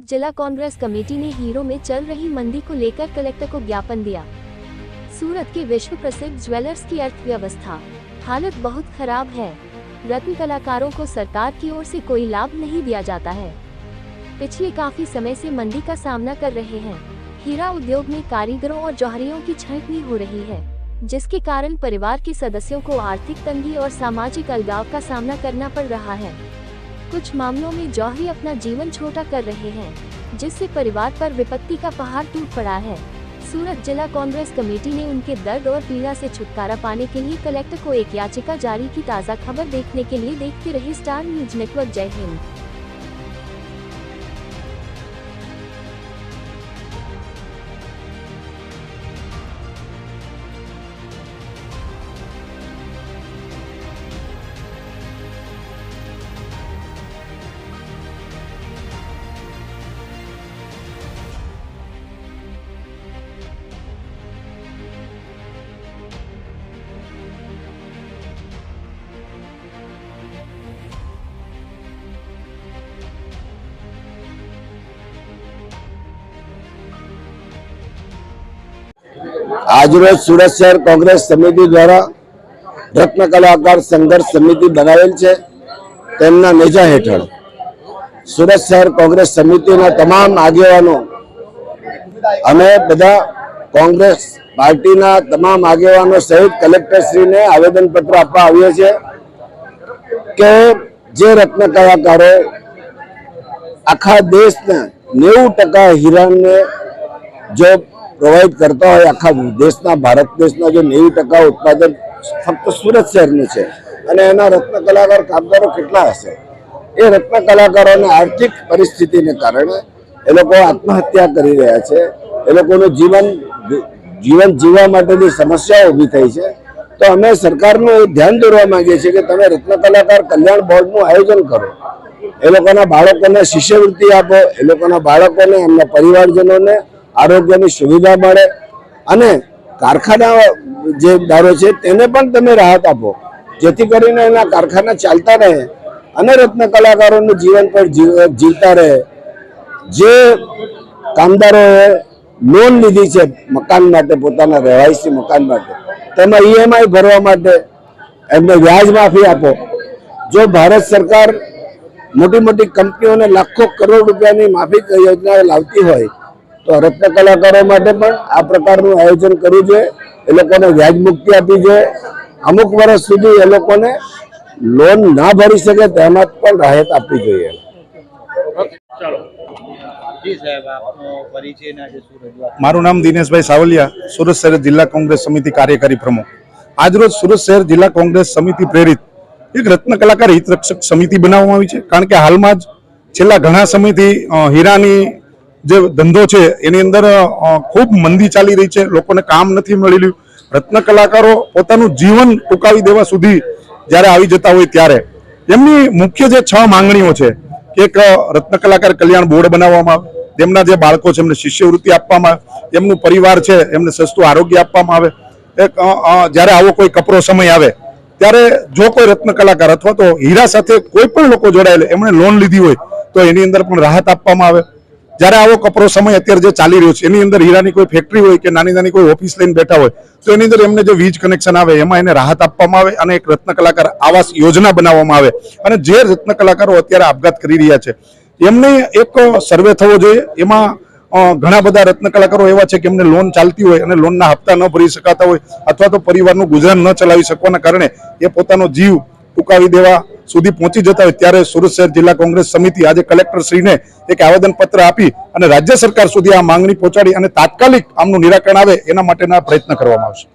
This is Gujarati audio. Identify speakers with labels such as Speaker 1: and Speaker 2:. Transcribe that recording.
Speaker 1: जिला कांग्रेस कमेटी ने हीरो में चल रही मंदी को लेकर कलेक्टर को ज्ञापन दिया। सूरत के विश्व प्रसिद्ध ज्वेलर्स की अर्थव्यवस्था हालत बहुत खराब है। रत्न कलाकारों को सरकार की ओर से कोई लाभ नहीं दिया जाता है। पिछले काफी समय से मंदी का सामना कर रहे हैं। हीरा उद्योग में कारीगरों और जौहरियों की छंटनी हो रही है, जिसके कारण परिवार के सदस्यों को आर्थिक तंगी और सामाजिक अलगाव का सामना करना पड़ रहा है। कुछ मामलों में जौहरी अपना जीवन छोटा कर रहे हैं, जिससे परिवार पर विपत्ति का पहाड़ टूट पड़ा है। सूरत जिला कांग्रेस कमेटी ने उनके दर्द और पीड़ा से छुटकारा पाने के लिए कलेक्टर को एक याचिका जारी की। ताज़ा खबर देखने के लिए देखते रहिए स्टार न्यूज नेटवर्क। जय हिंद।
Speaker 2: આજરોજ સુરત શહેર કોંગ્રેસ સમિતિ દ્વારા રત્ન કલાકાર સંઘર્ષ સમિતિ બનાવેલ છે। તેમના નેજા હેઠળ સુરત શહેર કોંગ્રેસ સમિતિના તમામ આગેવાનો અમે બધા કોંગ્રેસ પાર્ટીના તમામ આગેવાનો સહિત કલેક્ટરશ્રીને આવેદનપત્ર આપવા આવ્યા છે કે જે રત્ન કલાકારો આખા દેશના 90% હીરાને જો પ્રોવાइड करता है, आखा देशना भारत देशना जो 90% उत्पादन फक्त सूरत शहरનું છે અને એના રત્ન કલાકાર કામદારો કેટલા હશે। એ રત્ન કલાકારોને આર્થિક પરિસ્થિતિને કારણે એ લોકો આત્મહત્યા કરી રહ્યા છે। એ લોકોનું જીવન જીવવા માટેની સમસ્યાઓ ઊભી થઈ છે। તો અમે સરકારનું ધ્યાન દોરવા માંગીએ છીએ કે તમે રત્ન કલાકાર કલ્યાણ બોર્ડનું આયોજન કરો, એ લોકોના બાળકોને શિષ્યવૃત્તિ આપો, એ લોકોના બાળકોને એમના પરિવારજનોને આરોગ્યની સુવિધા મળે અને કારખાના જે દારો છે તેને પણ તમે રાહત આપો, જેથી કરીને એના કારખાના ચાલતા રહે અને રત્ન કલાકારોનું જીવન પર જીવતા રહે। જે કામદારોએ લોન લીધી છે મકાન માટે, પોતાના રહેવાસી મકાન માટે, તેમાં ઈએમઆઈ ભરવા માટે એમને વ્યાજ માફી આપો। જો ભારત સરકાર મોટી મોટી કંપનીઓને લાખો કરોડ રૂપિયાની માફી યોજના લાવતી હોય તો રત્ન કલાકારો માટે પણ આ પ્રકારનું આયોજન કરવું જોઈએ। એ લોકોને વ્યાજ મુક્તિ આપવી જોઈએ। અમુક વર્ષ સુધી એ લોકોને લોન ના ભરી શકે તેમાં પણ રાહત આપવી જોઈએ।
Speaker 3: મારું નામ દિનેશભાઈ સાવલિયા, સુરત શહેર જિલ્લા કોંગ્રેસ સમિતિ કાર્યકારી પ્રમુખ। આજરોજ સુરત શહેર જિલ્લા કોંગ્રેસ સમિતિ પ્રેરિત એક રત્ન કલાકાર હિત રક્ષક સમિતિ બનાવવામાં આવી છે। કારણ કે હાલમાં જ છેલ્લા ઘણા સમયથી હીરાની જે ધંધો છે એની અંદર ખૂબ મંદી ચાલી રહી છે, લોકોને કામ નથી મળી રહ્યું। રત્ન કલાકારો પોતાનું જીવન ટૂંકાવી દેવા સુધી જ્યારે આવી જતા હોય ત્યારે એમની મુખ્ય જે 6 માંગણીઓ છે કે એક રત્ન કલાકાર કલ્યાણ બોર્ડ બનાવવામાં આવે, તેમના જે બાળકો છે એમને શિષ્યવૃત્તિ આપવામાં આવે, એમનું પરિવાર છે એમને સસ્તું આરોગ્ય આપવામાં આવે। એક જ્યારે આવો કોઈ કપરો સમય આવે ત્યારે જો કોઈ રત્ન કલાકાર અથવા તો હીરા સાથે કોઈ પણ લોકો જોડાયેલા એમણે લોન લીધી હોય તો એની અંદર પણ રાહત આપવામાં આવે। જ્યારે આવો કપરો સમય અત્યારે જે ચાલી રહ્યો છે એની અંદર હીરાની કોઈ ફેક્ટરી હોય કે નાની નાની કોઈ ઓફિસ લઈને બેઠા હોય તો એની અંદર એમને જે વીજ કનેક્શન આવે એમાં એને રાહત આપવામાં આવે અને એક રત્ન કલાકાર આવાસ યોજના બનાવવામાં આવે। અને જે રત્ન કલાકારો અત્યારે આપઘાત કરી રહ્યા છે એમને એક સર્વે થવો જોઈએ। એમાં ઘણા બધા રત્ન કલાકારો એવા છે કે એમને લોન ચાલતી હોય અને લોનના હપ્તા ન ભરી શકાતા હોય અથવા તો પરિવારનું ગુજરાન ન ચલાવી શકવાના કારણે એ પોતાનો જીવ ટૂંકાવી દેવા સુધી પહોંચી જતા હોય ત્યારે સુરત શહેર જિલ્લા કોંગ્રેસ સમિતિ આજે કલેક્ટરશ્રીને એક આવેદનપત્ર આપી અને રાજ્ય સરકાર સુધી આ માંગણી પહોંચાડી અને તાત્કાલિક આમનું નિરાકરણ આવે એના માટેના પ્રયત્ન કરવામાં આવશે।